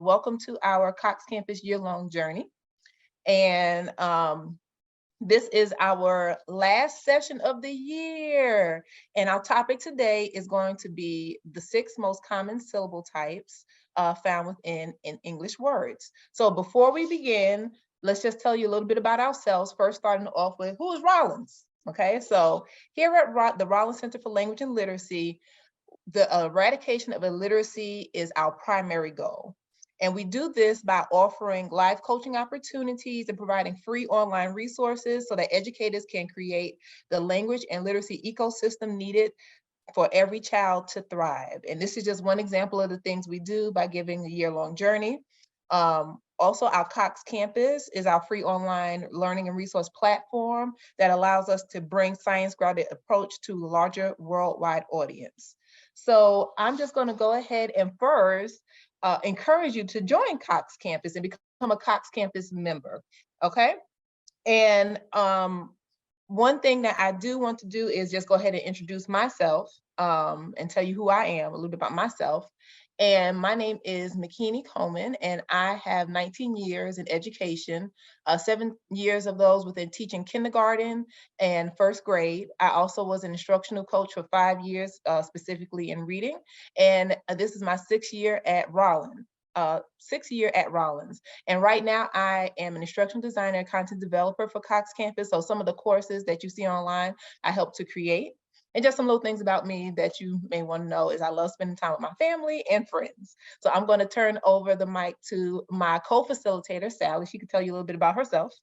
Welcome to our Cox Campus year-long journey. And this is our last session of the year. And our topic today is going to be the 6 most common syllable types found within English words. So before we begin, let's just tell you a little bit about ourselves, first starting off with who is Rollins? Okay, so here at the Rollins Center for Language and Literacy, the eradication of illiteracy is our primary goal. And we do this by offering live coaching opportunities and providing free online resources so that educators can create the language and literacy ecosystem needed for every child to thrive. And this is just one example of the things we do by giving a year-long journey. Also, our Cox Campus is our free online learning and resource platform that allows us to bring science-grounded approach to a larger worldwide audience. So I'm just going to go ahead and first encourage you to join Cox Campus and become a Cox Campus member, okay? And one thing that I do want to do is just go ahead and introduce myself and tell you who I am, a little bit about myself. And my name is McKinney Coleman, and I have 19 years in education, 7 years of those within teaching kindergarten and first grade. I also was an instructional coach for 5 years, specifically in reading. And this is my 6th year at Rollins. 6th year at Rollins. And right now I am an instructional designer and content developer for Cox Campus. So some of the courses that you see online, I help to create. And just some little things about me that you may want to know is I love spending time with my family and friends. So I'm going to turn over the mic to my co-facilitator, Sally. She can tell you a little bit about herself.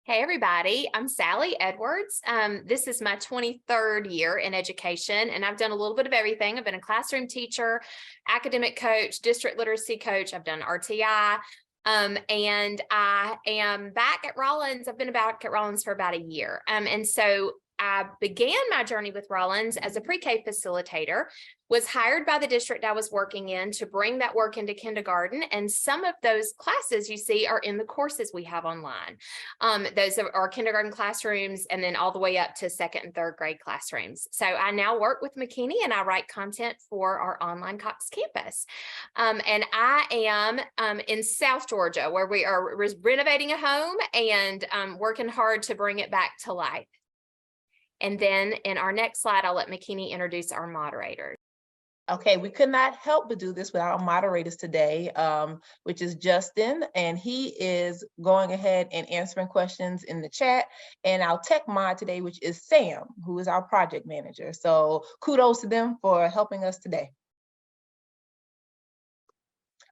Hey everybody, I'm Sally Edwards. This is my 23rd year in education, and I've done a little bit of everything. I've been a classroom teacher, academic coach, district literacy coach. I've done RTI, and I am back at Rollins. I've been back at Rollins for about a year. And so I began my journey with Rollins as a pre-K facilitator, was hired by the district I was working in to bring that work into kindergarten. And some of those classes you see are in the courses we have online. Those are kindergarten classrooms and then all the way up to 2nd and 3rd grade classrooms. So I now work with McKinney and I write content for our online Cox campus. And I am in South Georgia, where we are renovating a home and working hard to bring it back to life. And then in our next slide, I'll let McKinney introduce our moderators. Okay, we could not help but do this with our moderators today, which is Justin, and he is going ahead and answering questions in the chat, and our tech mod today, which is Sam, who is our project manager. So kudos to them for helping us today.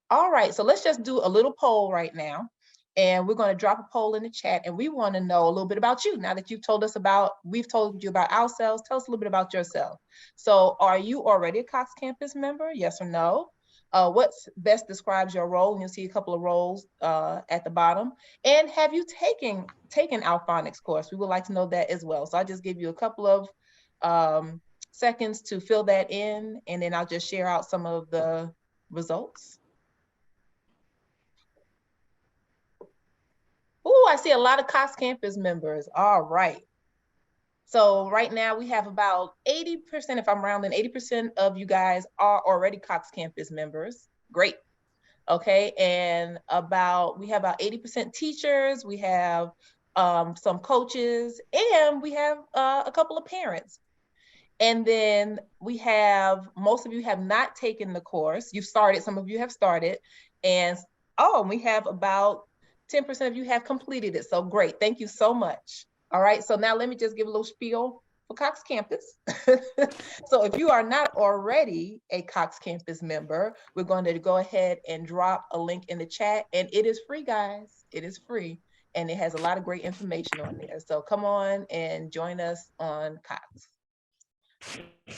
All right, so let's just do a little poll right now. And we're going to drop a poll in the chat, and we want to know a little bit about you. Now that you've told us we've told you about ourselves, tell us a little bit about yourself. So are you already a Cox Campus member? Yes or no? What's best describes your role? And you'll see a couple of roles at the bottom. And have you taken our phonics course? We would like to know that as well. So I'll just give you a couple of seconds to fill that in, and then I'll just share out some of the results. Oh, I see a lot of Cox Campus members. All right. So right now we have about 80%, if I'm rounding, 80% of you guys are already Cox Campus members. Great. Okay, and we have about 80% teachers, we have some coaches, and we have a couple of parents. And then we have, most of you have not taken the course. You've started, some of you have started, and we have about 10% of you have completed it. So great, thank you so much. All right, so now let me just give a little spiel for Cox Campus. So if you are not already a Cox Campus member, we're going to go ahead and drop a link in the chat, and it is free, guys. It is free, and it has a lot of great information on there. So come on and join us on Cox.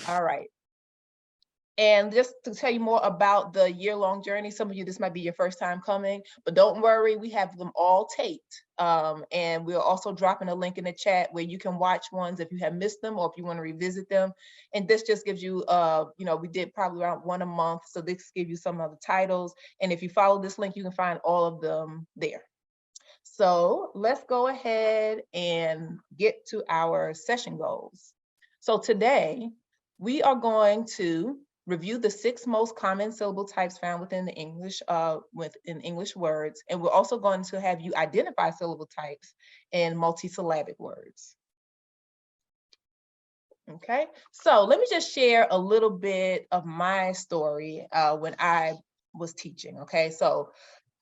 All right. And just to tell you more about the year-long journey, some of you, this might be your first time coming, but don't worry, we have them all taped. And we're also dropping a link in the chat where you can watch ones if you have missed them or if you want to revisit them. And this just gives you, we did probably around 1 a month. So this gives you some of the titles. And if you follow this link, you can find all of them there. So let's go ahead and get to our session goals. So today we are going to review the 6 most common syllable types found within the English words, and we're also going to have you identify syllable types in multisyllabic words. Okay, so let me just share a little bit of my story when I was teaching. Okay, so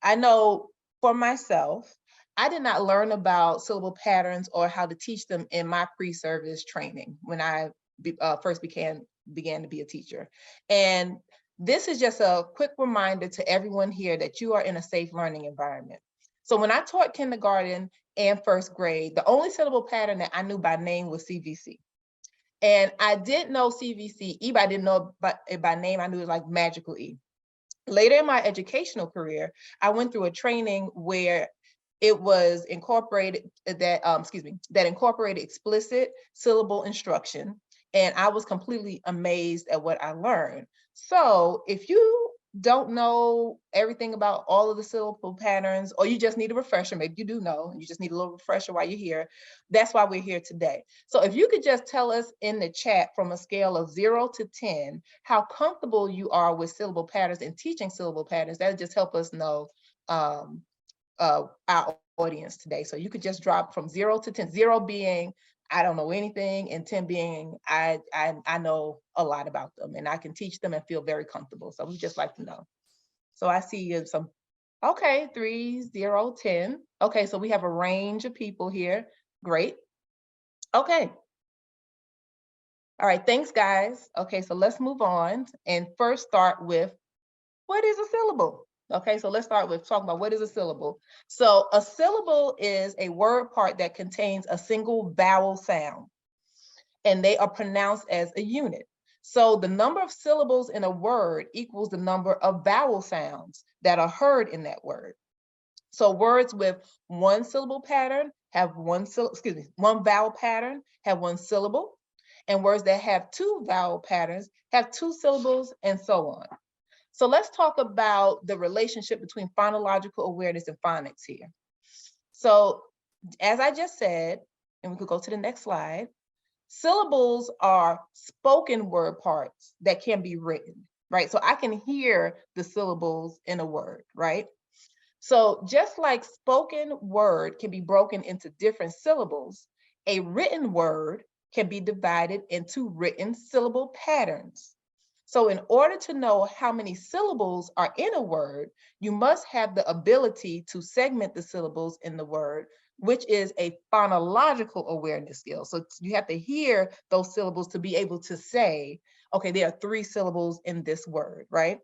I know for myself, I did not learn about syllable patterns or how to teach them in my pre-service training when I first began to be a teacher. And this is just a quick reminder to everyone here that you are in a safe learning environment. So when I taught kindergarten and first grade, the only syllable pattern that I knew by name was CVC. And I didn't know CVC, but I didn't know by name. I knew it was like magical E. Later in my educational career, I went through a training where it was incorporated that incorporated explicit syllable instruction. And I was completely amazed at what I learned. So if you don't know everything about all of the syllable patterns, or you just need a refresher, maybe you do know, you just need a little refresher while you're here, that's why we're here today. So if you could just tell us in the chat from a scale of 0 to 10, how comfortable you are with syllable patterns and teaching syllable patterns, that would just help us know our audience today. So you could just drop from 0 to 10, 0 being I don't know anything, and 10 being I know a lot about them and I can teach them and feel very comfortable. So we just like to know. So I see some, okay, 3, 0, 10. Okay, so we have a range of people here. Great. Okay. All right, thanks guys. Okay, so let's move on and first start with, what is a syllable? Okay, so let's start with talking about what is a syllable. So a syllable is a word part that contains a single vowel sound, and they are pronounced as a unit. So the number of syllables in a word equals the number of vowel sounds that are heard in that word. So words with one syllable pattern have one vowel pattern have one syllable, and words that have 2 vowel patterns have 2 syllables, and so on. So let's talk about the relationship between phonological awareness and phonics here. So as I just said, and we could go to the next slide, syllables are spoken word parts that can be written, right? So I can hear the syllables in a word, right? So just like spoken word can be broken into different syllables, a written word can be divided into written syllable patterns. So in order to know how many syllables are in a word, you must have the ability to segment the syllables in the word, which is a phonological awareness skill. So you have to hear those syllables to be able to say, okay, there are 3 syllables in this word, right?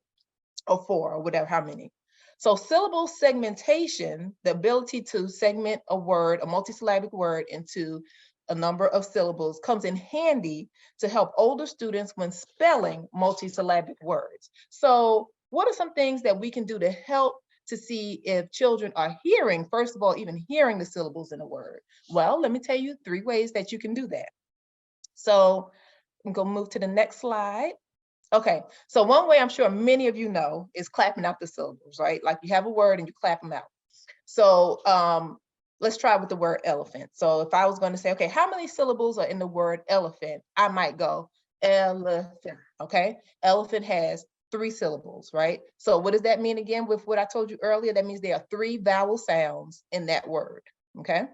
Or 4, or whatever, how many. So syllable segmentation, the ability to segment a word, a multisyllabic word, into a number of syllables, comes in handy to help older students when spelling multisyllabic words. So what are some things that we can do to help to see if children are hearing, first of all, even hearing the syllables in a word? Well, let me tell you 3 ways that you can do that. So I'm gonna move to the next slide. Okay, so one way I'm sure many of you know is clapping out the syllables, right? Like you have a word and you clap them out. So let's try with the word elephant. So if I was going to say, okay, how many syllables are in the word elephant? I might go elephant, okay? Elephant has 3 syllables, right? So what does that mean again with what I told you earlier? That means there are 3 vowel sounds in that word, okay?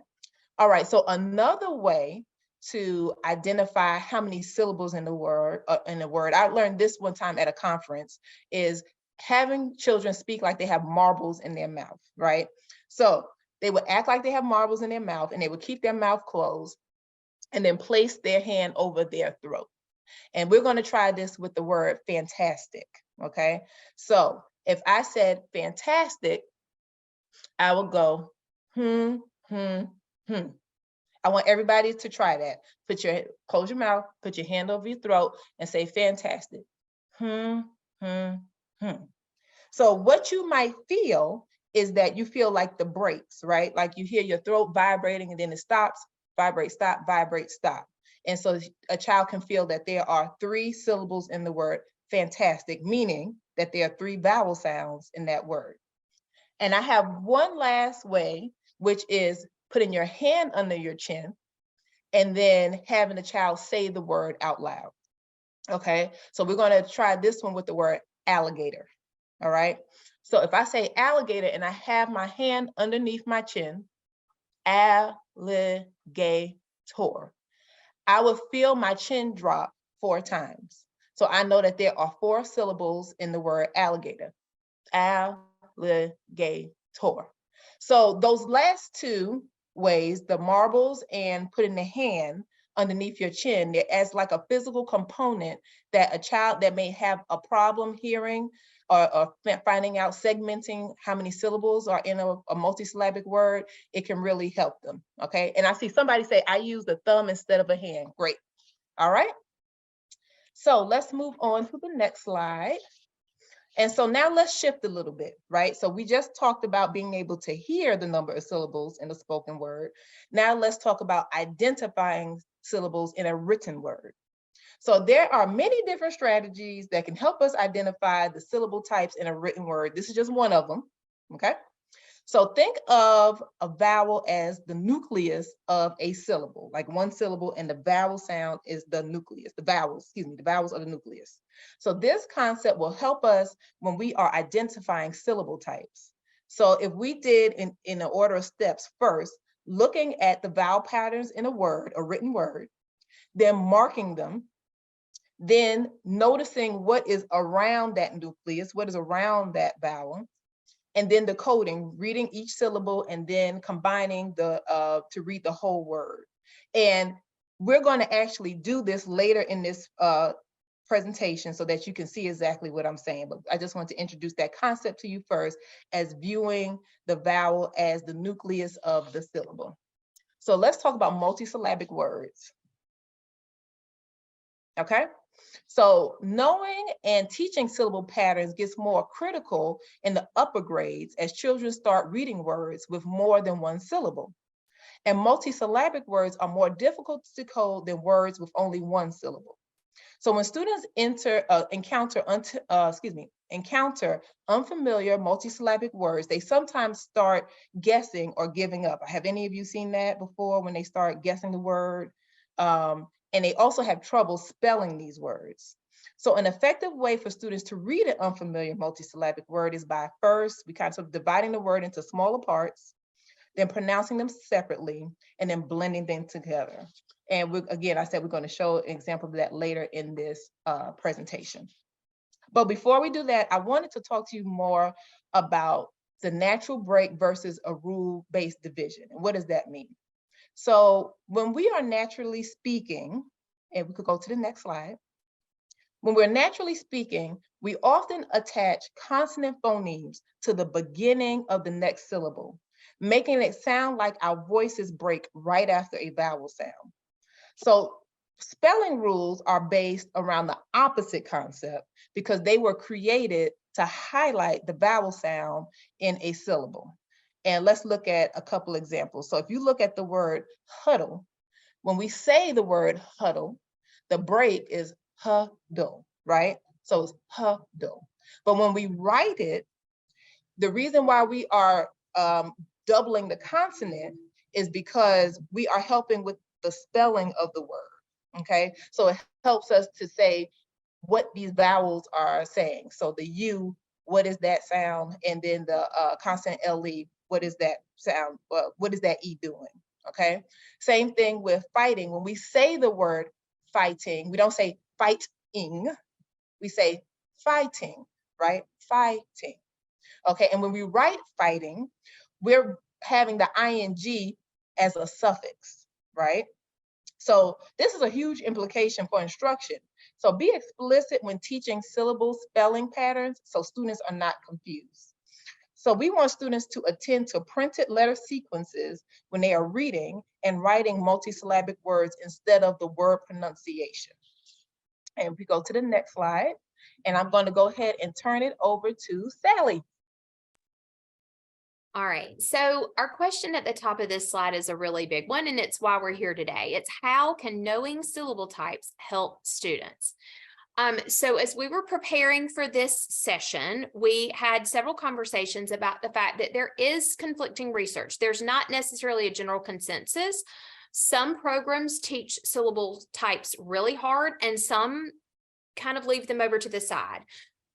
All right, so another way to identify how many syllables in the word, I learned this one time at a conference, is having children speak like they have marbles in their mouth, right? So they would act like they have marbles in their mouth, and they would keep their mouth closed and then place their hand over their throat. And we're going to try this with the word fantastic, okay? So if I said fantastic, I would go, hmm. I want everybody to try that. Close your mouth, put your hand over your throat, and say fantastic. So what you might feel is that you feel like the brakes, right? Like you hear your throat vibrating and then it stops, vibrate, stop, vibrate, stop. And so a child can feel that there are 3 syllables in the word fantastic, meaning that there are 3 vowel sounds in that word. And I have one last way, which is putting your hand under your chin and then having the child say the word out loud. Okay, so we're going to try this one with the word alligator. All right, so if I say alligator and I have my hand underneath my chin, alligator, I would feel my chin drop 4 times. So I know that there are 4 syllables in the word alligator. Alligator. So those last 2 ways, the marbles and putting the hand underneath your chin, as like a physical component that a child that may have a problem hearing or finding out segmenting how many syllables are in a multisyllabic word, it can really help them. Okay, and I see somebody say, I use the thumb instead of a hand. Great. All right, so let's move on to the next slide. And so now let's shift a little bit, right? So we just talked about being able to hear the number of syllables in a spoken word. Now let's talk about identifying syllables in a written word. So there are many different strategies that can help us identify the syllable types in a written word. This is just one of them, okay? So think of a vowel as the nucleus of a syllable, like one syllable, and the vowel sound is the nucleus, the vowels are the nucleus. So this concept will help us when we are identifying syllable types. So if we did in an order of steps, first, looking at the vowel patterns in a word, a written word, then marking them, then noticing what is around that nucleus, what is around that vowel, and then the coding, reading each syllable and then combining to read the whole word. And we're going to actually do this later in this presentation so that you can see exactly what I'm saying. But I just want to introduce that concept to you first as viewing the vowel as the nucleus of the syllable. So let's talk about multisyllabic words. Okay. So knowing and teaching syllable patterns gets more critical in the upper grades as children start reading words with more than one syllable. And multisyllabic words are more difficult to decode than words with only one syllable. So when students encounter unfamiliar multisyllabic words, they sometimes start guessing or giving up. Have any of you seen that before when they start guessing the word? And they also have trouble spelling these words. So an effective way for students to read an unfamiliar multisyllabic word is by first, we kind of dividing the word into smaller parts, then pronouncing them separately, and then blending them together. And again, I said we're going to show an example of that later in this presentation. But before we do that, I wanted to talk to you more about the natural break versus a rule-based division. And what does that mean? So when we are naturally speaking, and we could go to the next slide. When we're naturally speaking, we often attach consonant phonemes to the beginning of the next syllable, making it sound like our voices break right after a vowel sound. So spelling rules are based around the opposite concept because they were created to highlight the vowel sound in a syllable. And let's look at a couple examples. So if you look at the word huddle, when we say the word huddle, the break is huddle, right? So it's huddle. But when we write it, the reason why we are doubling the consonant is because we are helping with the spelling of the word, okay? So it helps us to say what these vowels are saying. So the U, what is that sound? And then the consonant LE, what is that sound? What is that E doing? Okay. Same thing with fighting. When we say the word fighting, we don't say fighting, we say fighting, right? Fighting. Okay. And when we write fighting, we're having the ing as a suffix, right? So this is a huge implication for instruction. So be explicit when teaching syllable spelling patterns so students are not confused. So we want students to attend to printed letter sequences when they are reading and writing multisyllabic words instead of the word pronunciation. And we go to the next slide, and I'm going to go ahead and turn it over to Sally. All right, so our question at the top of this slide is a really big one, and it's why we're here today. It's how can knowing syllable types help students? So as we were preparing for this session, we had several conversations about the fact that there is conflicting research. There's not necessarily a general consensus. Some programs teach syllable types really hard, and some kind of leave them over to the side.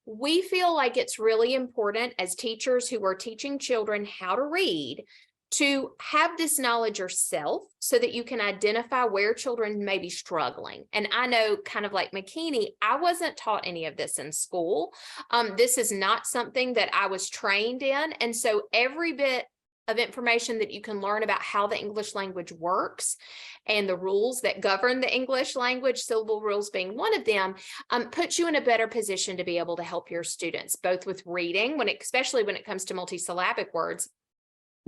We feel like it's really important as teachers who are teaching children how to read to have this knowledge yourself so that you can identify where children may be struggling. And I know, kind of like McKinney, I wasn't taught any of this in school. This is not something that I was trained in. And so every bit of information that you can learn about how the English language works and the rules that govern the English language, syllable rules being one of them, puts you in a better position to be able to help your students, both with reading, especially when it comes to multisyllabic words,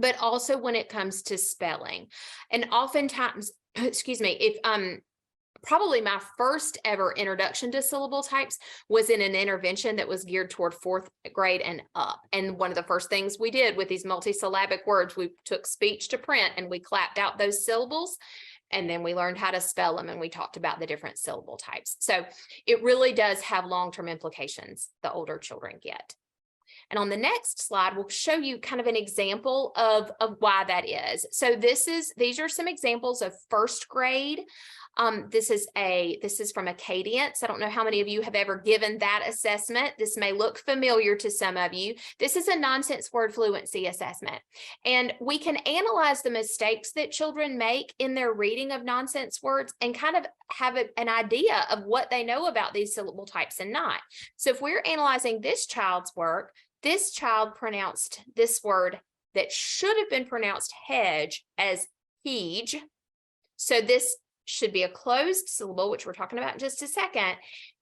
but also when it comes to spelling. And oftentimes, excuse me, if probably my first ever introduction to syllable types was in an intervention that was geared toward 4th grade and up. And one of the first things we did with these multisyllabic words, we took speech to print and we clapped out those syllables. And then we learned how to spell them and we talked about the different syllable types. So it really does have long-term implications the older children get. And on the next slide, we'll show you kind of an example of why that is. So these are some examples of 1st grade. This is from a cadence. I don't know how many of you have ever given that assessment. This may look familiar to some of you. This is a nonsense word fluency assessment. And we can analyze the mistakes that children make in their reading of nonsense words and kind of have an idea of what they know about these syllable types and not. So if we're analyzing this child's work, this child pronounced this word that should have been pronounced hedge as heege. So this should be a closed syllable, which we're talking about in just a second,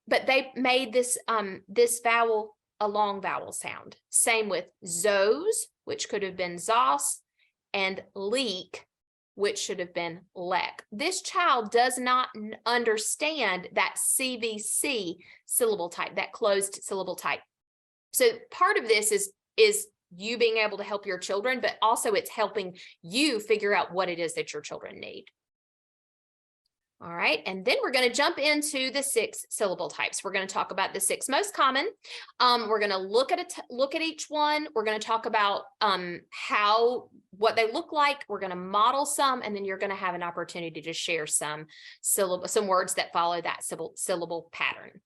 but they made this, this vowel a long vowel sound. Same with zos, which could have been zos, and leek, which should have been lek. This child does not understand that CVC syllable type, that closed syllable type. So part of this is you being able to help your children, but also it's helping you figure out what it is that your children need. All right, and then we're going to jump into the 6 syllable types. We're going to talk about the 6 most common. We're going to look at each one. We're going to talk about what they look like. We're going to model some, and then you're going to have an opportunity to share some words that follow that syllable pattern.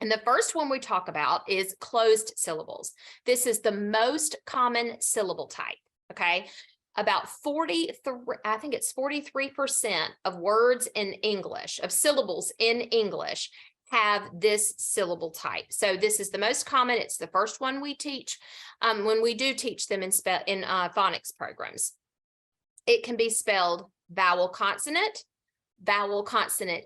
And the first one we talk about is closed syllables. This is the most common syllable type, okay? About 43% of words in English, of syllables in English, have this syllable type. So this is the most common. It's the first one we teach when we do teach them in phonics programs. It can be spelled vowel consonant consonant,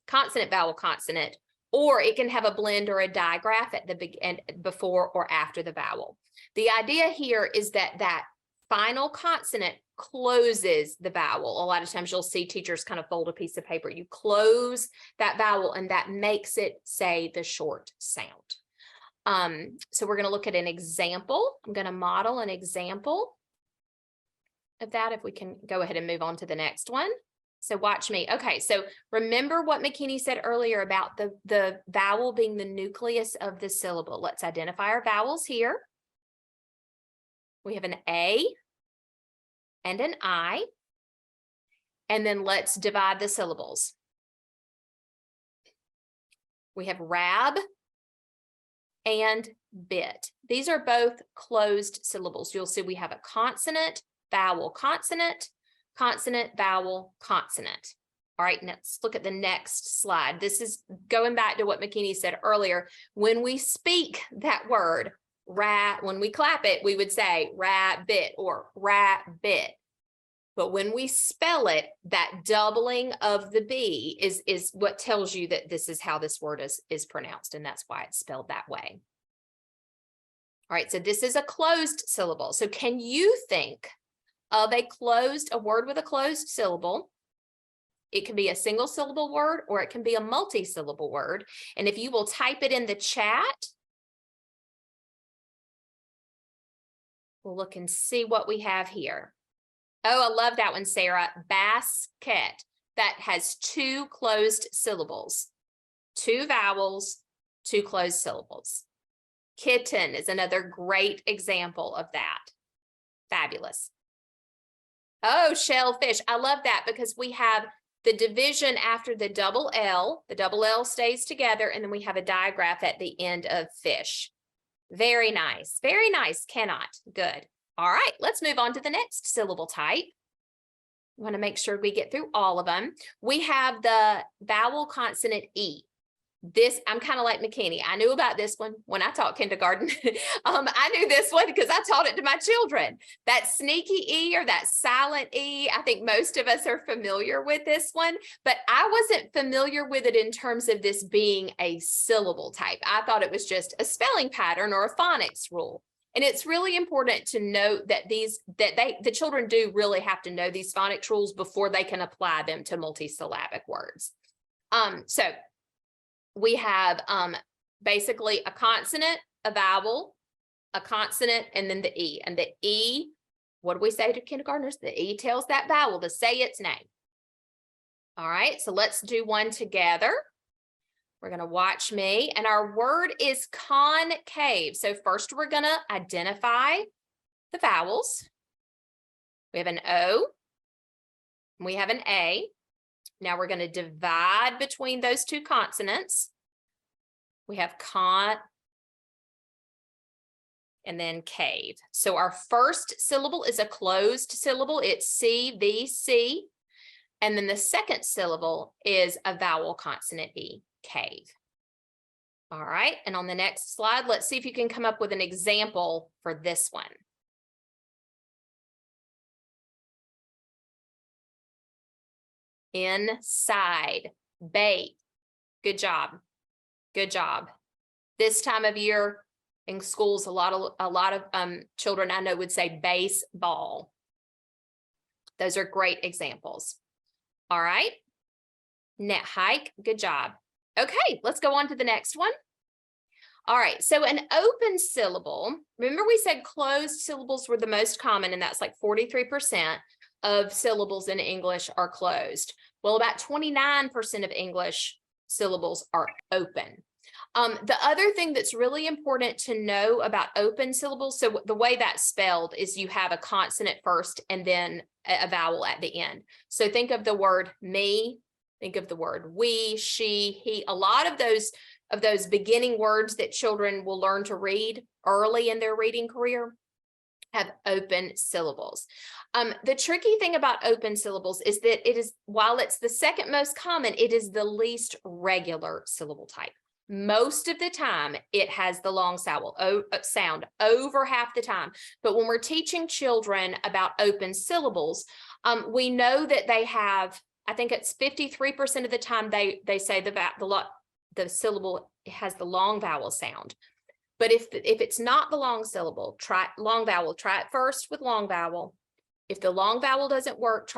consonant vowel consonant, or it can have a blend or a digraph at the beginning, before or after the vowel. The idea here is that final consonant closes the vowel. A lot of times you'll see teachers kind of fold a piece of paper. You close that vowel and that makes it say the short sound. So we're going to look at an example. I'm going to model an example of that. If we can go ahead and move on to the next one. So watch me. Okay, so remember what McKinney said earlier about the vowel being the nucleus of the syllable. Let's identify our vowels here. We have an A and an I, and then let's divide the syllables. We have rab and bit. These are both closed syllables. You'll see we have a consonant, vowel, consonant, consonant, vowel, consonant. All right, let's look at the next slide. This is going back to what McKinney said earlier. When we speak that word, when we clap it, we would say rabbit or rabbit. But when we spell it, that doubling of the B is what tells you that this is how this word is pronounced, and that's why it's spelled that way. All right, so this is a closed syllable. So can you think of a word with a closed syllable? It can be a single syllable word or it can be a multi-syllable word. And if you will type it in the chat, we'll look and see what we have here. Oh, I love that one, Sarah. Basket. That has 2 closed syllables, 2 vowels, 2 closed syllables. Kitten is another great example of that. Fabulous. Oh, shellfish. I love that because we have The division after the double L stays together, and then we have a digraph at the end of fish. Very nice, cannot, good. All right, let's move on to the next syllable type. We want to make sure we get through all of them. We have the vowel consonant E. This, I'm kind of like McKinney. I knew about this one when I taught kindergarten. I knew this one because I taught it to my children. That sneaky E or that silent E, I think most of us are familiar with this one, but I wasn't familiar with it in terms of this being a syllable type. I thought it was just a spelling pattern or a phonics rule. And it's really important to note that the children do really have to know these phonics rules before they can apply them to multisyllabic words. So we have basically a consonant, a vowel, a consonant, and then the E. And the E, what do we say to kindergartners? The E tells that vowel to say its name. All right, so let's do one together. We're going to watch me, and our word is concave. So first we're going to identify the vowels. We have an O, and we have an A. Now we're going to divide between those two consonants. We have con and then cave. So our first syllable is a closed syllable. It's C, V, C. And then the second syllable is a vowel consonant E, cave. All right, and on the next slide, let's see if you can come up with an example for this one. Inside, bait. Good job. Good job. This time of year in schools, a lot of children I know would say baseball. Those are great examples. All right. Net hike. Good job. Okay, let's go on to the next one. All right, so an open syllable, remember we said closed syllables were the most common, and that's like 43% of syllables in English are closed. Well, about 29% of English syllables are open. The other thing that's really important to know about open syllables, so the way that's spelled is you have a consonant first and then a vowel at the end. So think of the word me, think of the word we, she, he. A lot of those beginning words that children will learn to read early in their reading career have open syllables. The tricky thing about open syllables is that it is, while it's the second most common, it is the least regular syllable type. Most of the time, it has the long sound over half the time. But when we're teaching children about open syllables, we know that they have, I think it's 53% of the time they say the syllable has the long vowel sound. But if it's not the long syllable, try long vowel. Try it first with long vowel. If the long vowel doesn't work,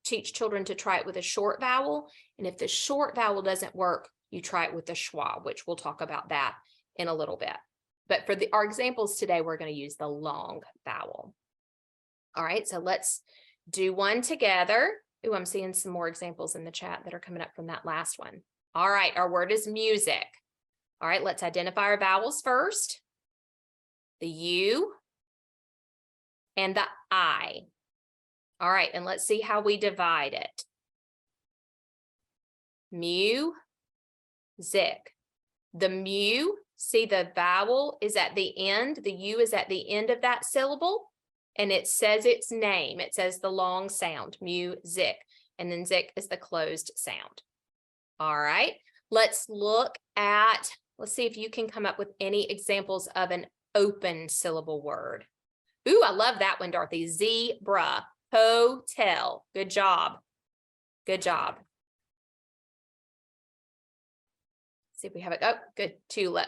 teach children to try it with a short vowel. And if the short vowel doesn't work, you try it with the schwa, which we'll talk about that in a little bit. But for our examples today, we're going to use the long vowel. All right, so let's do one together. Ooh, I'm seeing some more examples in the chat that are coming up from that last one. All right, our word is music. All right, let's identify our vowels first. The U and the I. All right, and let's see how we divide it. Mu, zik. The mu, see the vowel is at the end. The U is at the end of that syllable, and it says its name. It says the long sound, mu, zik, and then zik is the closed sound. All right, let's see if you can come up with any examples of an open syllable word. Ooh, I love that one, Dorothy. Zebra, hotel. Good job. Good job. See if we have it. Oh, good. Tulip.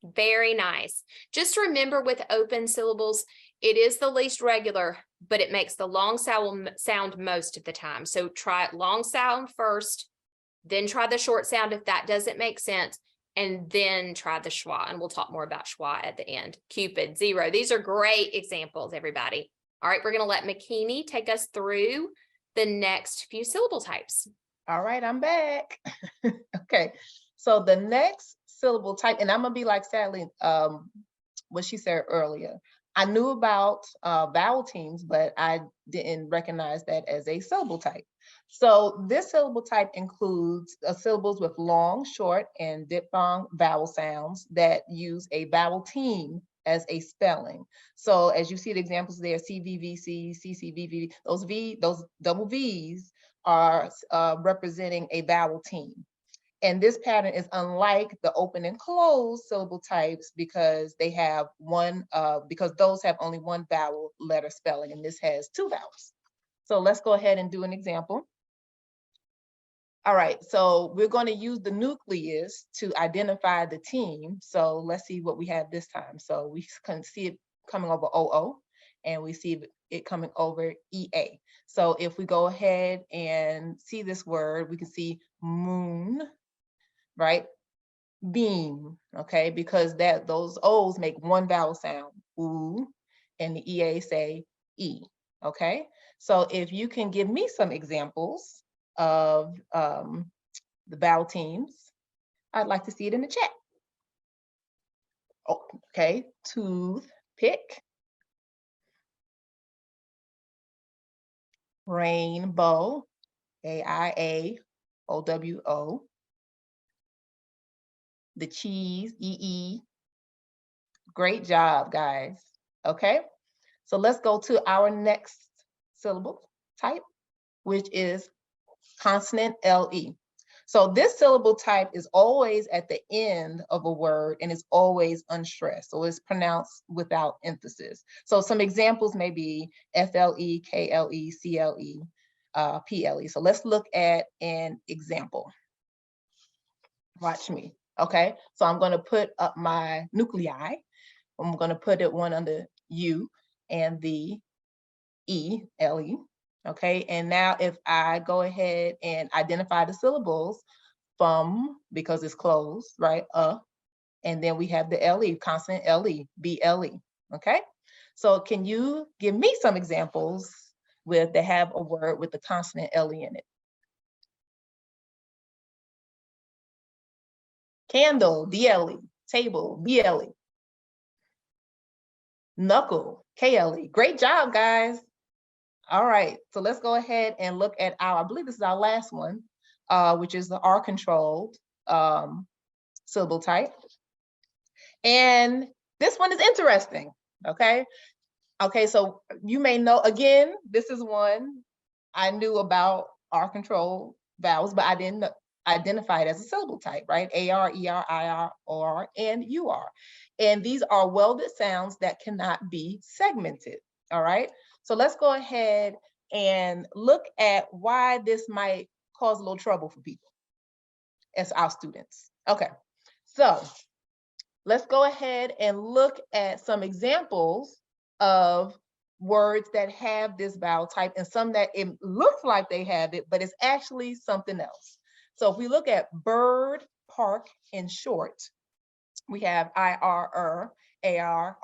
Very nice. Just remember with open syllables, it is the least regular, but it makes the long sound most of the time. So try long sound first, then try the short sound if that doesn't make sense, and then try the schwa. And we'll talk more about schwa at the end. Cupid, zero. These are great examples, everybody. All right, we're going to let McKinney take us through the next few syllable types. All right, I'm back. Okay, so the next syllable type, and I'm gonna be like Sally, what she said earlier. I knew about vowel teams, but I didn't recognize that as a syllable type. So this syllable type includes syllables with long, short, and diphthong vowel sounds that use a vowel team as a spelling. So as you see the examples there, CVVC, CCVV, those double V's are representing a vowel team. And this pattern is unlike the open and closed syllable types because they have because those have only one vowel letter spelling, and this has two vowels. So let's go ahead and do an example. All right, so we're going to use the nucleus to identify the team. So let's see what we have this time. So we can see it coming over OO, and we see it coming over EA. So if we go ahead and see this word, we can see moon, right? Beam, okay? Because those O's make one vowel sound, ooh, and the EA say E, okay? So if you can give me some examples of the vowel teams, I'd like to see it in the chat. Oh, okay, tooth, pick, rainbow, AIAOWO, the cheese, EE. Great job, guys. Okay, so let's go to our next syllable type, which is consonant LE. So this syllable type is always at the end of a word and is always unstressed. So it's pronounced without emphasis. So some examples may be FLE, KLE, CLE, PLE. So let's look at an example. Watch me. Okay, so I'm going to put up my nuclei. I'm going to put it one under U and the E, LE. Okay, and now if I go ahead and identify the syllables from, because it's closed, right? And then we have the LE, consonant LE, BLE. Okay, so can you give me some examples that have a word with the consonant LE in it? Candle, DLE, table, BLE. Knuckle, KLE. Great job, guys. All right, so let's go ahead and look at I believe this is our last one, which is the R-controlled syllable type. And this one is interesting, okay? Okay, so you may know, again, this is one I knew about R-controlled vowels, but I didn't identify it as a syllable type, right? AR, ER, IR, OR, and UR. And these are welded sounds that cannot be segmented, all right? So let's go ahead and look at why this might cause a little trouble for people as our students. Okay, so let's go ahead and look at some examples of words that have this vowel type and some that it looks like they have it, but it's actually something else. So if we look at bird, park, and short, we have IR, AR,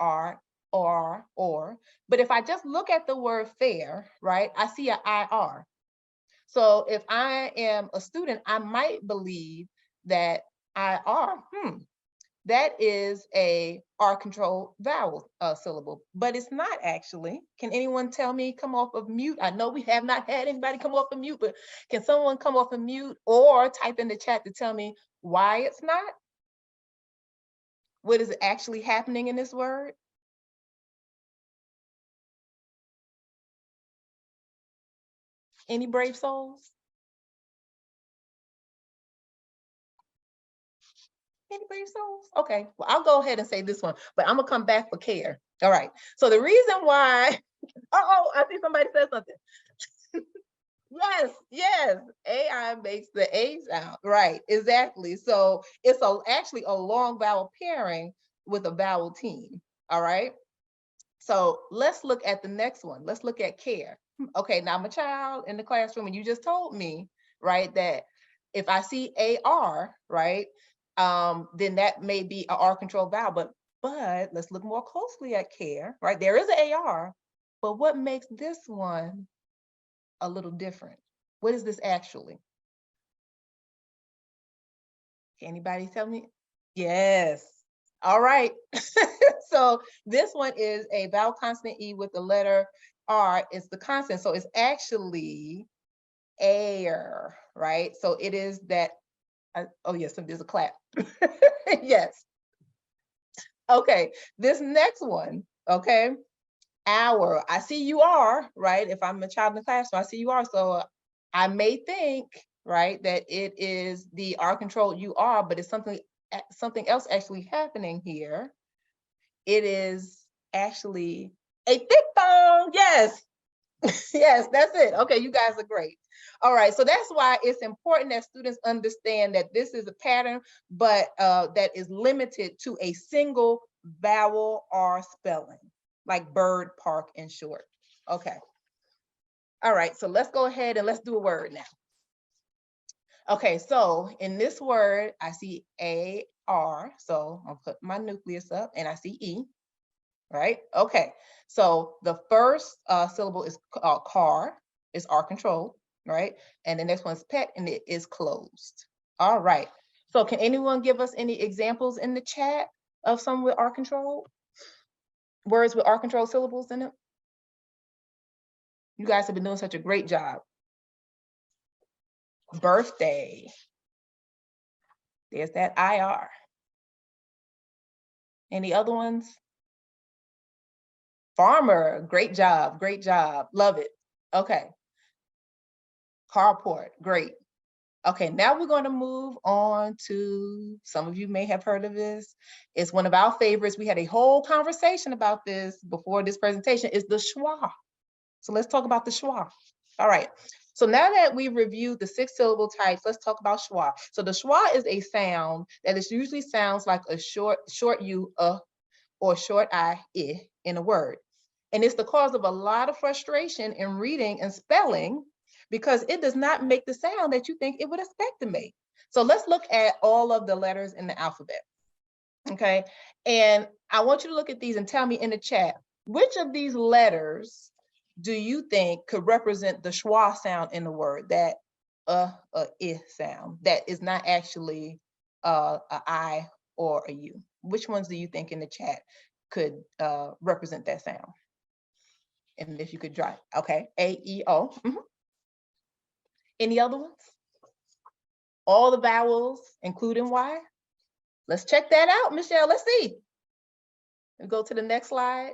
or. But if I just look at the word fair, right, I see an IR. So if I am a student, I might believe that IR, that is a R-controlled vowel syllable, but it's not actually. Can anyone tell me, come off of mute? I know we have not had anybody come off of mute, but can someone come off of mute or type in the chat to tell me why it's not? What is actually happening in this word? Any brave souls? Any brave souls? Okay, well, I'll go ahead and say this one, but I'm gonna come back for care. All right, so the reason why, I see somebody said something. Yes, AI makes the A sound, right, exactly. So it's actually a long vowel pairing with a vowel team, all right? So let's look at the next one. Let's look at care. Okay, now I'm a child in the classroom and you just told me, right, that if I see AR, right, then that may be an R-controlled vowel, but let's look more closely at care, right? There is an AR, but what makes this one a little different? What is this actually? Can anybody tell me? Yes. All right. So this one is a vowel consonant E with the letter R. It's the consonant. So it's actually air, right? So it is that, oh yes, there's a clap. Yes. Okay, this next one, okay, hour. I see you are, right? If I'm a child in the classroom, I see you are. So I may think, right, that it is the R controlled you are, but it's something else actually happening here. It is actually a diphthong. Yes. Yes, that's it. Okay, you guys are great. All right, so that's why it's important that students understand that this is a pattern, but that is limited to a single vowel or spelling, like bird, park, in short. Okay. All right, so let's go ahead and let's do a word now. Okay, so in this word, I see A-R, so I'll put my nucleus up, and I see E, right? Okay, so the first syllable is car, is R control, right? And the next one is pet, and it is closed. All right, so can anyone give us any examples in the chat of some with R control? Words with R control syllables in it? You guys have been doing such a great job. Birthday. There's that IR. Any other ones? Farmer, great job, love it. Okay. Carport, great. Okay, now we're going to move on to, some of you may have heard of this. It's one of our favorites. We had a whole conversation about this before this presentation. It's the schwa. So let's talk about the schwa. All right. So now that we've reviewed the 6 syllable types, let's talk about schwa. So the schwa is a sound that is usually sounds like a short U, or short I, in a word. And it's the cause of a lot of frustration in reading and spelling because it does not make the sound that you think it would expect to make. So let's look at all of the letters in the alphabet, okay? And I want you to look at these and tell me in the chat, which of these letters do you think could represent the schwa sound in the word, that I sound, that is not actually a I or a U? Which ones do you think in the chat could represent that sound? And if you could try, okay, A, E, O. Any other ones? All the vowels, including Y? Let's check that out, Michelle. Let's see. We'll go to the next slide.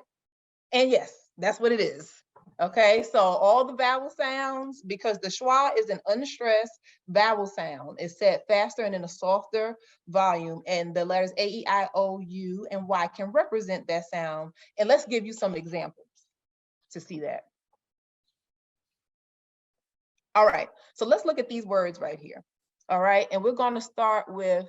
And yes, that's what it is. Okay, so all the vowel sounds, because the schwa is an unstressed vowel sound. It's said faster and in a softer volume, and the letters A, E, I, O, U, and Y can represent that sound. And let's give you some examples to see that. All right, so let's look at these words right here. All right, and we're going to start with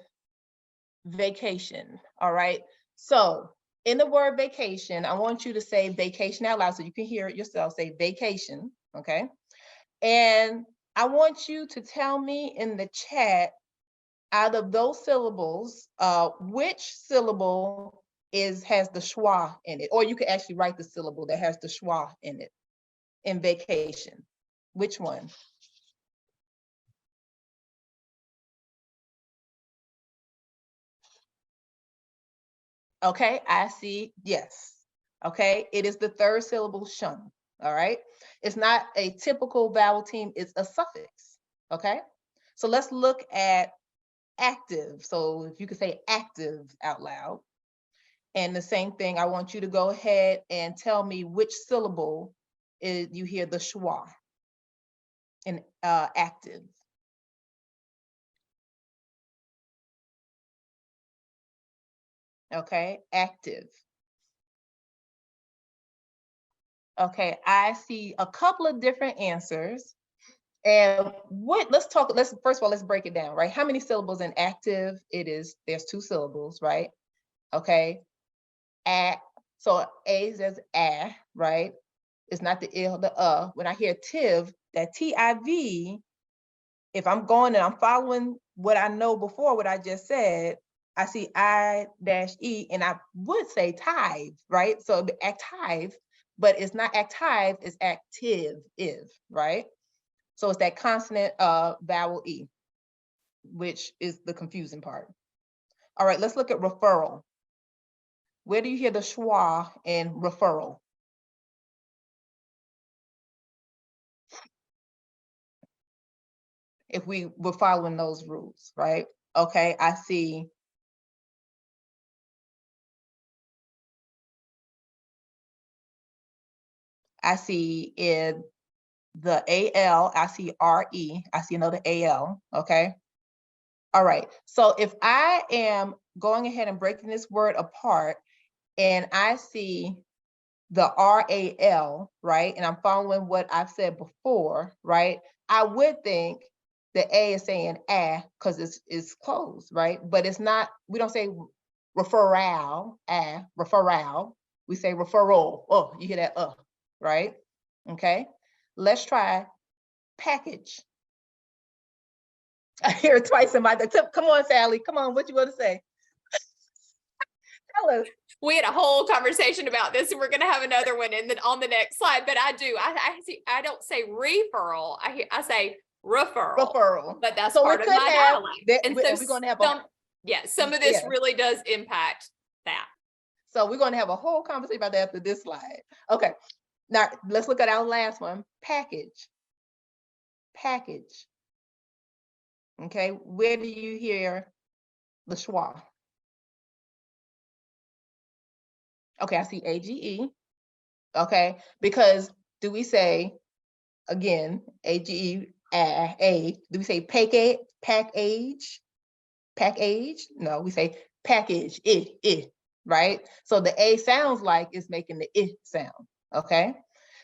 vacation. All right, so in the word vacation, I want you to say vacation out loud so you can hear it yourself. Say vacation, okay? And I want you to tell me in the chat, out of those syllables, which syllable has the schwa in it, or you could actually write the syllable that has the schwa in it in vacation. Which one? Okay, I see, yes. Okay, it is the third syllable shun, all right? It's not a typical vowel team, it's a suffix, okay? So let's look at active. So if you could say active out loud. And the same thing, I want you to go ahead and tell me which syllable is you hear the schwa in active. Okay, active. Okay, I see a couple of different answers. And let's first of all, let's break it down, right? How many syllables in active? There's 2 syllables, right? Okay, so A says a, right? It's not the I, the When I hear tiv, that T-I-V, if I'm going and I'm following what I know before what I just said, I see I-E, and I would say tithe, right? So active, but it's not active, it's active, right? So it's that consonant vowel E, which is the confusing part. All right, let's look at referral. Where do you hear the schwa in referral? if we were following those rules, right? Okay, I see in the AL, I see RE, I see another AL, okay? All right, so if I am going ahead and breaking this word apart and I see the RAL, right? And I'm following what I've said before, right? I would think the A is saying because it's closed, right? But it's not, we don't say referral, referral. We say referral. Oh, you hear that right? Okay. Let's try package. I hear it twice in my come on, Sally. Come on, what you want to say? Tell us. We had a whole conversation about this, and we're going to have another one in on the next slide. But I don't say referral. I say referral. But that's part of my dialect. And so we're going to have some of this really does impact that. So we're going to have a whole conversation about that after this slide. Okay. Now let's look at our last one. Package. Package. Okay. Where do you hear the schwa? Okay, I see AGE. Okay, because do we say, again, AGE, do we say package? Package? No, we say package, right? So the A sounds like it's making the I sound, okay?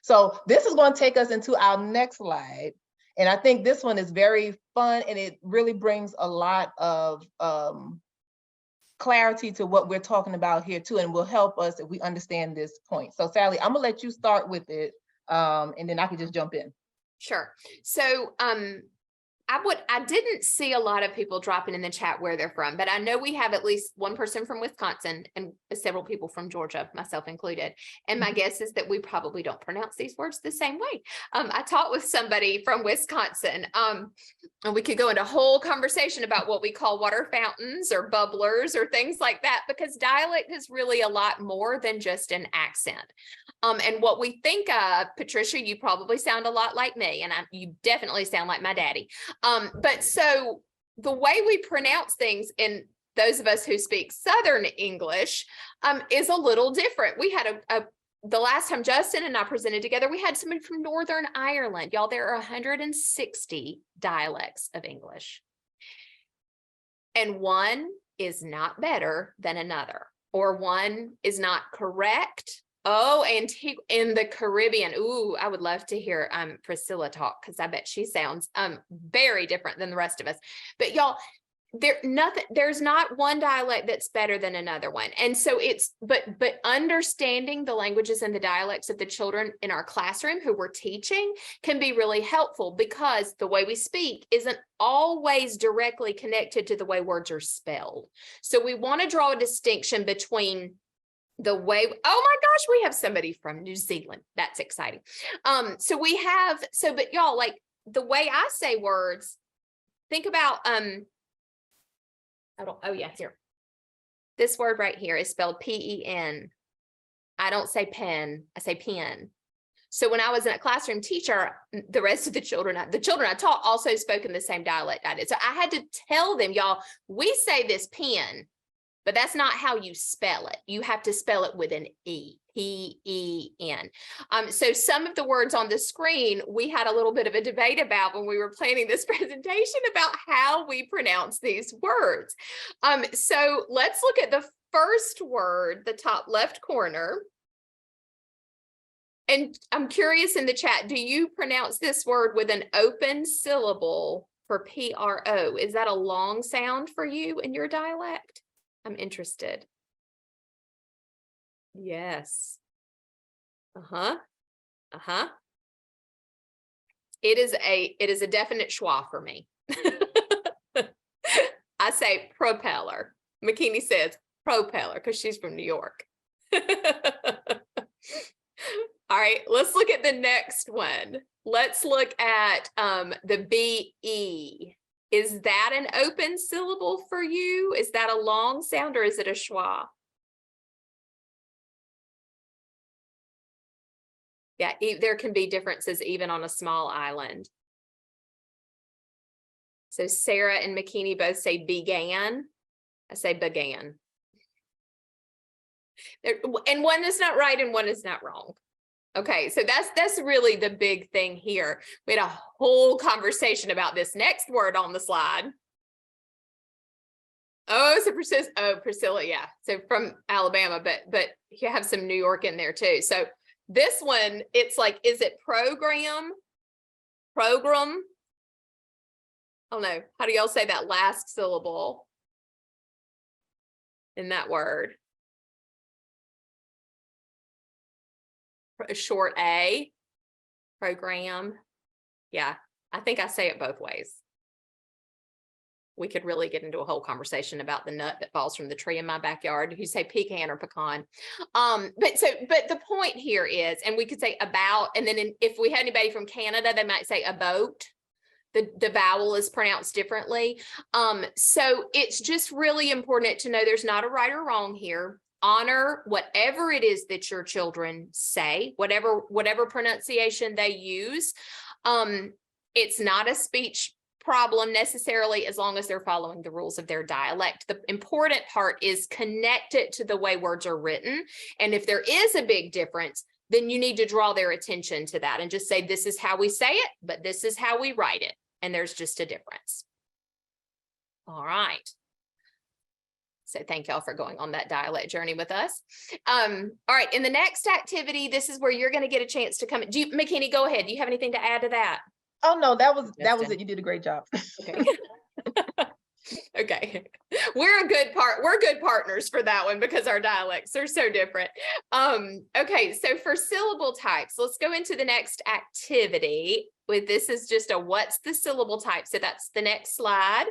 So this is going to take us into our next slide. And I think this one is very fun, and it really brings a lot of clarity to what we're talking about here too, and will help us if we understand this point. So Sally, I'm gonna let you start with it, and then I can just jump in. Sure. So I didn't see a lot of people dropping in the chat where they're from, but I know we have at least one person from Wisconsin and several people from Georgia, myself included. And my guess is that we probably don't pronounce these words the same way. I talked with somebody from Wisconsin, and we could go into a whole conversation about what we call water fountains or bubblers or things like that, because dialect is really a lot more than just an accent. And what we think of, Patricia, you probably sound a lot like me, and you definitely sound like my daddy. But so the way we pronounce things in those of us who speak Southern English is a little different. We had the last time Justin and I presented together, we had somebody from Northern Ireland. Y'all, there are 160 dialects of English. And one is not better than another, or one is not correct. Oh, Antigua in the Caribbean. Ooh, I would love to hear Priscilla talk, because I bet she sounds very different than the rest of us. But y'all, there's not one dialect that's better than another one. And so but understanding the languages and the dialects of the children in our classroom who we're teaching can be really helpful, because the way we speak isn't always directly connected to the way words are spelled. So we want to draw a distinction between the way, oh my gosh, we have somebody from New Zealand. That's exciting. But y'all, like the way I say words, think about, here. This word right here is spelled P-E-N. I don't say pen, I say pen. So when I was a classroom teacher, the rest of the children I taught also spoke in the same dialect I did. So I had to tell them, y'all, we say this pen, but that's not how you spell it. You have to spell it with an E, P-E-N. So some of the words on the screen, we had a little bit of a debate about when we were planning this presentation about how we pronounce these words. So let's look at the first word, the top left corner. And I'm curious in the chat, do you pronounce this word with an open syllable for P-R-O? Is that a long sound for you in your dialect? I'm interested. Yes. It is a definite schwa for me. I say propeller. McKinney says propeller because she's from New York. All right, let's look at the next one. Let's look at the B-E. Is that an open syllable for you? Is that a long sound, or is it a schwa? Yeah, there can be differences even on a small island. So Sarah and McKinney both say began. I say began. And one is not right and one is not wrong. Okay, so that's really the big thing here. We had a whole conversation about this next word on the slide. Oh, so Priscilla, yeah. So from Alabama, but you have some New York in there too. So this one, it's like, is it program? Program? I don't know. How do y'all say that last syllable in that word? A short A, program. Yeah, I think I say it both ways. We could really get into a whole conversation about the nut that falls from the tree in my backyard. You say pecan or pecan. But the point here is, and we could say about, and then if we had anybody from Canada, they might say a boat. The vowel is pronounced differently. So it's just really important to know there's not a right or wrong here. Honor whatever it is that your children say, whatever pronunciation they use. It's not a speech problem necessarily, as long as they're following the rules of their dialect. The important part is connect it to the way words are written. And if there is a big difference, then you need to draw their attention to that and just say, this is how we say it, but this is how we write it. And there's just a difference. All right. So thank y'all for going on that dialect journey with us. All right. In the next activity, this is where you're going to get a chance to come. McKinney, go ahead. Do you have anything to add to that? Oh, no, that was it. You did a great job. Okay. Okay. We're good partners for that one because our dialects are so different. Okay. So for syllable types, let's go into the next activity. This is just a what's the syllable type. So that's the next slide.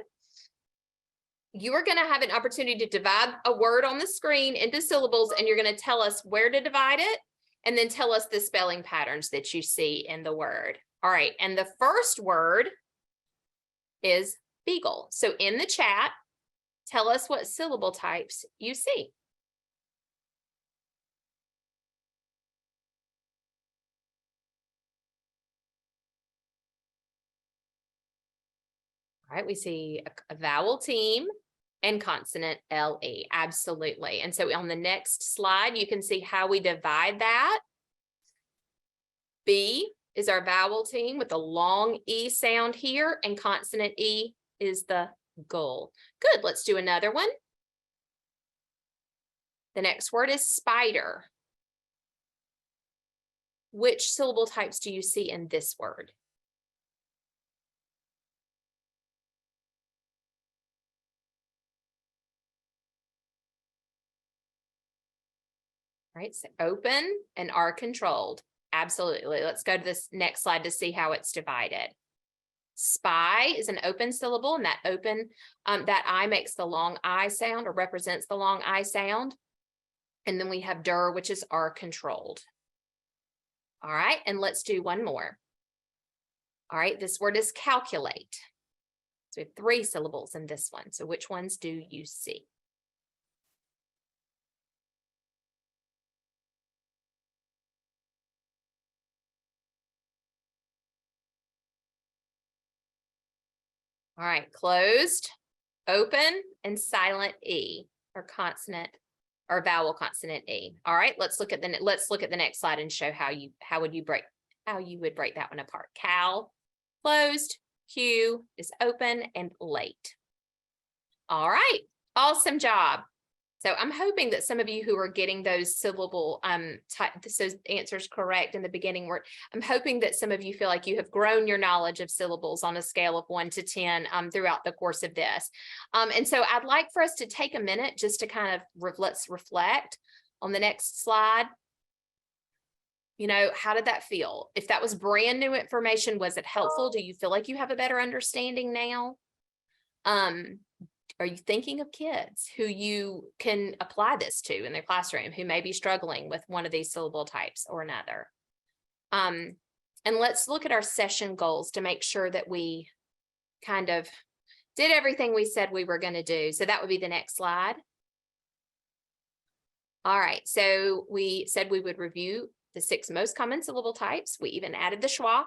You are going to have an opportunity to divide a word on the screen into syllables, and you're going to tell us where to divide it, and then tell us the spelling patterns that you see in the word. All right. And the first word is beagle. So in the chat, tell us what syllable types you see. All right, we see a vowel team and consonant LE, absolutely. And so on the next slide, you can see how we divide that. B is our vowel team with a long E sound here, and consonant E is the gull. Good, let's do another one. The next word is spider. Which syllable types do you see in this word? Right, so open and are controlled. Absolutely. Let's go to this next slide to see how it's divided. Spy is an open syllable, and that open, that I makes the long I sound or represents the long I sound. And then we have der, which is are controlled. All right, and let's do one more. All right, this word is calculate. So we have 3 syllables in this one. So which ones do you see? All right, closed, open, and silent E, or consonant or vowel consonant E. All right, let's look at the next slide and show how you would break that one apart. Cal, closed, Q is open, and late. All right, awesome job. So I'm hoping that some of you who are getting those syllable those answers correct in the beginning word, I'm hoping that some of you feel like you have grown your knowledge of syllables on a scale of 1 to 10 throughout the course of this. And so I'd like for us to take a minute just to kind of let's reflect on the next slide. You know, how did that feel? If that was brand new information, was it helpful? Do you feel like you have a better understanding now? Are you thinking of kids who you can apply this to in their classroom who may be struggling with one of these syllable types or another? And let's look at our session goals to make sure that we kind of did everything we said we were going to do. So that would be the next slide. All right, so we said we would review the 6 most common syllable types. We even added the schwa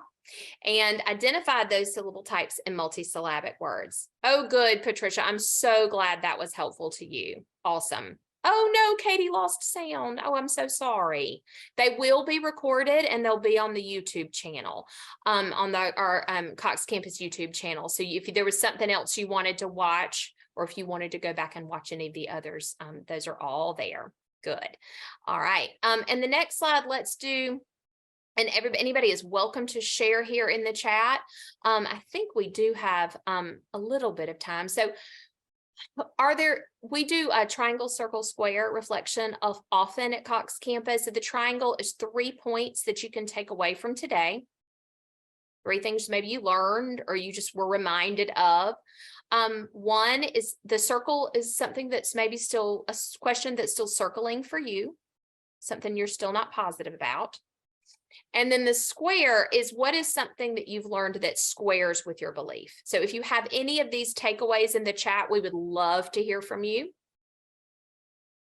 and identified those syllable types in multisyllabic words. Oh, good, Patricia. I'm so glad that was helpful to you. Awesome. Oh no, Katie lost sound. Oh, I'm so sorry. They will be recorded and they'll be on the YouTube channel, on our Cox Campus YouTube channel. So if there was something else you wanted to watch, or if you wanted to go back and watch any of the others, those are all there. Good. All right. And the next slide, let's do, and anybody is welcome to share here in the chat. I think we do have a little bit of time. So we do a triangle, circle, square reflection of often at Cox Campus. So the triangle is 3 points that you can take away from today. 3 things maybe you learned or you just were reminded of. One is the circle is something that's maybe still a question that's still circling for you, something you're still not positive about. And then the square is what is something that you've learned that squares with your belief. So if you have any of these takeaways in the chat, we would love to hear from you.